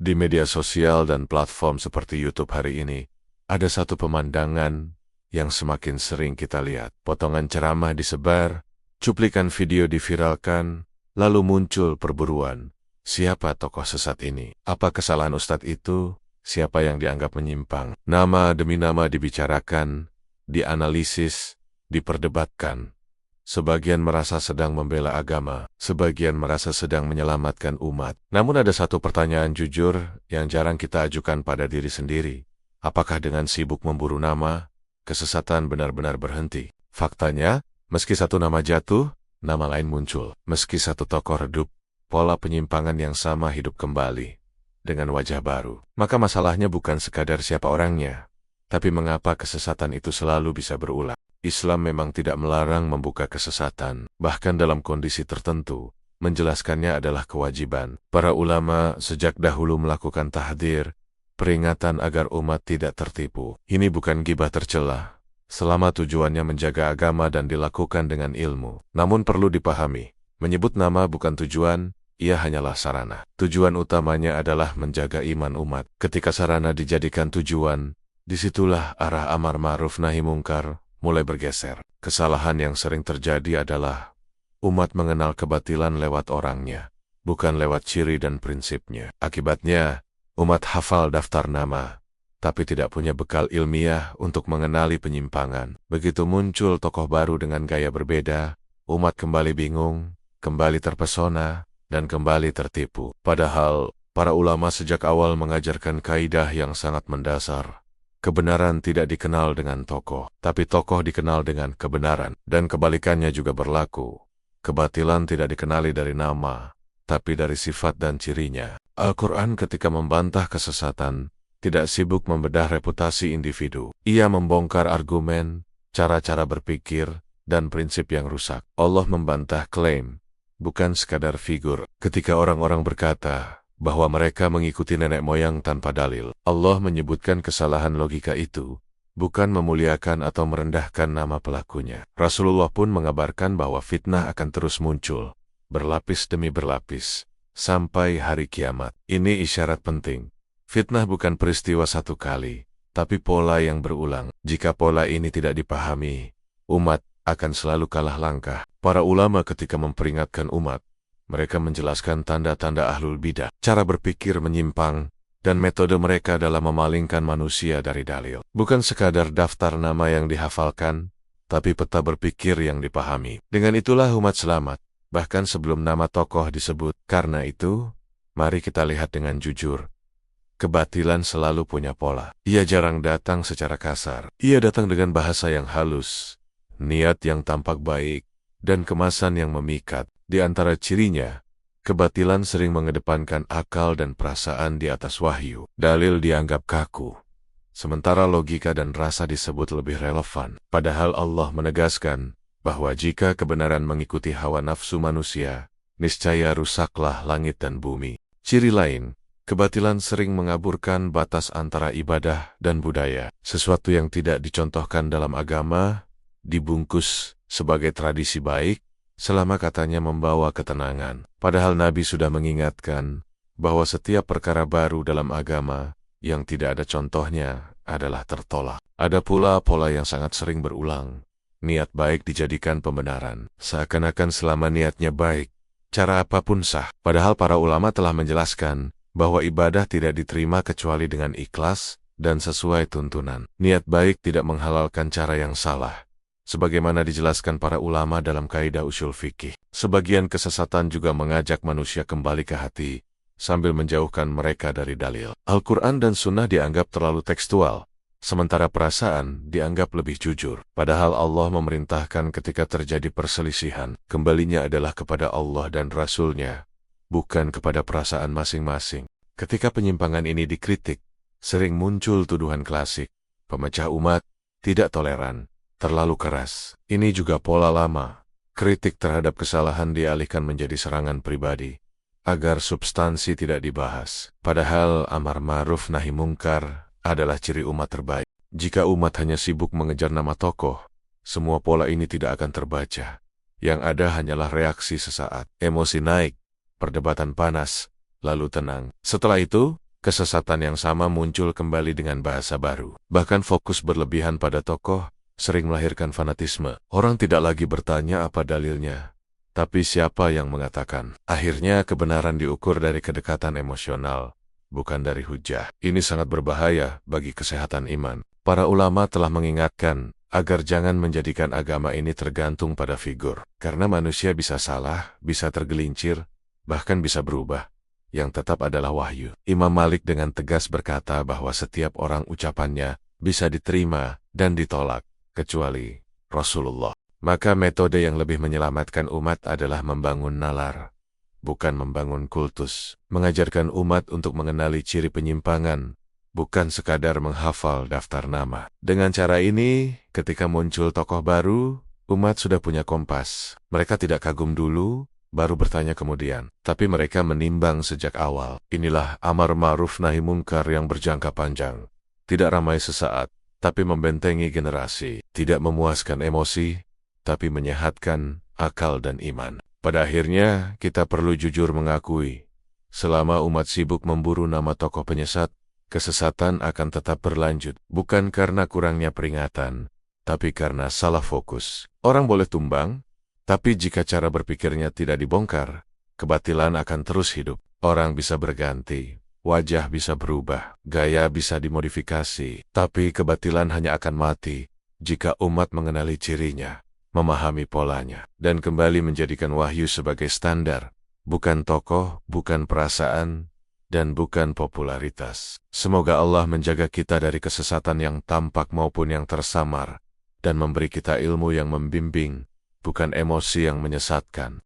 Di media sosial dan platform seperti YouTube hari ini, ada satu pemandangan yang semakin sering kita lihat. Potongan ceramah disebar, cuplikan video diviralkan, lalu muncul perburuan. Siapa tokoh sesat ini? Apa kesalahan ustadz itu? Siapa yang dianggap menyimpang? Nama demi nama dibicarakan, dianalisis, diperdebatkan. Sebagian merasa sedang membela agama, sebagian merasa sedang menyelamatkan umat. Namun ada satu pertanyaan jujur yang jarang kita ajukan pada diri sendiri. Apakah dengan sibuk memburu nama, kesesatan benar-benar berhenti? Faktanya, meski satu nama jatuh, nama lain muncul. Meski satu tokoh redup, pola penyimpangan yang sama hidup kembali dengan wajah baru. Maka masalahnya bukan sekadar siapa orangnya, tapi mengapa kesesatan itu selalu bisa berulang. Islam memang tidak melarang membuka kesesatan, bahkan dalam kondisi tertentu, menjelaskannya adalah kewajiban. Para ulama sejak dahulu melakukan tahdzir, peringatan agar umat tidak tertipu. Ini bukan ghibah tercela, selama tujuannya menjaga agama dan dilakukan dengan ilmu. Namun perlu dipahami, menyebut nama bukan tujuan, ia hanyalah sarana. Tujuan utamanya adalah menjaga iman umat. Ketika sarana dijadikan tujuan, disitulah arah amar ma'ruf nahi mungkar mulai bergeser. Kesalahan yang sering terjadi adalah umat mengenal kebatilan lewat orangnya, bukan lewat ciri dan prinsipnya. Akibatnya, umat hafal daftar nama, tapi tidak punya bekal ilmiah untuk mengenali penyimpangan. Begitu muncul tokoh baru dengan gaya berbeda, umat kembali bingung, kembali terpesona, dan kembali tertipu. Padahal, para ulama sejak awal mengajarkan kaidah yang sangat mendasar. Kebenaran tidak dikenal dengan tokoh, tapi tokoh dikenal dengan kebenaran. Dan kebalikannya juga berlaku. Kebatilan tidak dikenali dari nama, tapi dari sifat dan cirinya. Al-Quran ketika membantah kesesatan, tidak sibuk membedah reputasi individu. Ia membongkar argumen, cara-cara berpikir, dan prinsip yang rusak. Allah membantah klaim, bukan sekadar figur. Ketika orang-orang berkata bahwa mereka mengikuti nenek moyang tanpa dalil, Allah menyebutkan kesalahan logika itu, bukan memuliakan atau merendahkan nama pelakunya. Rasulullah pun mengabarkan bahwa fitnah akan terus muncul, berlapis demi berlapis, sampai hari kiamat. Ini isyarat penting. Fitnah bukan peristiwa satu kali, tapi pola yang berulang. Jika pola ini tidak dipahami, umat akan selalu kalah langkah. Para ulama ketika memperingatkan umat, mereka menjelaskan tanda-tanda ahlul bidah, cara berpikir menyimpang, dan metode mereka dalam memalingkan manusia dari dalil. Bukan sekadar daftar nama yang dihafalkan, tapi peta berpikir yang dipahami. Dengan itulah umat selamat, bahkan sebelum nama tokoh disebut. Karena itu, mari kita lihat dengan jujur. Kebatilan selalu punya pola. Ia jarang datang secara kasar. Ia datang dengan bahasa yang halus, niat yang tampak baik, dan kemasan yang memikat. Di antara cirinya, kebatilan sering mengedepankan akal dan perasaan di atas wahyu. Dalil dianggap kaku, sementara logika dan rasa disebut lebih relevan. Padahal Allah menegaskan bahwa jika kebenaran mengikuti hawa nafsu manusia, niscaya rusaklah langit dan bumi. Ciri lain, kebatilan sering mengaburkan batas antara ibadah dan budaya. Sesuatu yang tidak dicontohkan dalam agama, dibungkus sebagai tradisi baik, selama katanya membawa ketenangan. Padahal Nabi sudah mengingatkan bahwa setiap perkara baru dalam agama yang tidak ada contohnya adalah tertolak. Ada pula pola yang sangat sering berulang. Niat baik dijadikan pembenaran. Seakan-akan selama niatnya baik, cara apapun sah. Padahal para ulama telah menjelaskan bahwa ibadah tidak diterima kecuali dengan ikhlas dan sesuai tuntunan. Niat baik tidak menghalalkan cara yang salah, sebagaimana dijelaskan para ulama dalam kaidah usul fikih. Sebagian kesesatan juga mengajak manusia kembali ke hati, sambil menjauhkan mereka dari dalil. Al-Quran dan Sunnah dianggap terlalu tekstual, sementara perasaan dianggap lebih jujur. Padahal Allah memerintahkan ketika terjadi perselisihan, kembalinya adalah kepada Allah dan Rasul-Nya, bukan kepada perasaan masing-masing. Ketika penyimpangan ini dikritik, sering muncul tuduhan klasik, pemecah umat, tidak toleran, terlalu keras. Ini juga pola lama. Kritik terhadap kesalahan dialihkan menjadi serangan pribadi, agar substansi tidak dibahas. Padahal amar ma'ruf nahi mungkar adalah ciri umat terbaik. Jika umat hanya sibuk mengejar nama tokoh, semua pola ini tidak akan terbaca. Yang ada hanyalah reaksi sesaat. Emosi naik, perdebatan panas, lalu tenang. Setelah itu, Kesesatan yang sama muncul kembali dengan bahasa baru. Bahkan fokus berlebihan pada tokoh sering melahirkan fanatisme. Orang tidak lagi bertanya apa dalilnya, tapi siapa yang mengatakan. Akhirnya kebenaran diukur dari kedekatan emosional, bukan dari hujah. Ini sangat berbahaya bagi kesehatan iman. Para ulama telah mengingatkan agar jangan menjadikan agama ini tergantung pada figur. Karena manusia bisa salah, bisa tergelincir, bahkan bisa berubah. Yang tetap adalah wahyu. Imam Malik dengan tegas berkata bahwa setiap orang ucapannya bisa diterima dan ditolak, kecuali Rasulullah. Maka metode yang lebih menyelamatkan umat adalah membangun nalar, bukan membangun kultus. Mengajarkan umat untuk mengenali ciri penyimpangan, bukan sekadar menghafal daftar nama. Dengan cara ini, ketika muncul tokoh baru, umat sudah punya kompas. Mereka tidak kagum dulu, baru bertanya kemudian. Tapi mereka menimbang sejak awal. Inilah amar ma'ruf nahi mungkar yang berjangka panjang. Tidak ramai sesaat, tapi membentengi generasi. Tidak memuaskan emosi, tapi menyehatkan akal dan iman. Pada akhirnya, kita perlu jujur mengakui, selama umat sibuk memburu nama tokoh penyesat, kesesatan akan tetap berlanjut. Bukan karena kurangnya peringatan, tapi karena salah fokus. Orang boleh tumbang, tapi jika cara berpikirnya tidak dibongkar, kebatilan akan terus hidup. Orang bisa berganti, wajah bisa berubah, gaya bisa dimodifikasi, tapi kebatilan hanya akan mati jika umat mengenali cirinya, memahami polanya, dan kembali menjadikan wahyu sebagai standar, bukan tokoh, bukan perasaan, dan bukan popularitas. Semoga Allah menjaga kita dari kesesatan yang tampak maupun yang tersamar, dan memberi kita ilmu yang membimbing, bukan emosi yang menyesatkan.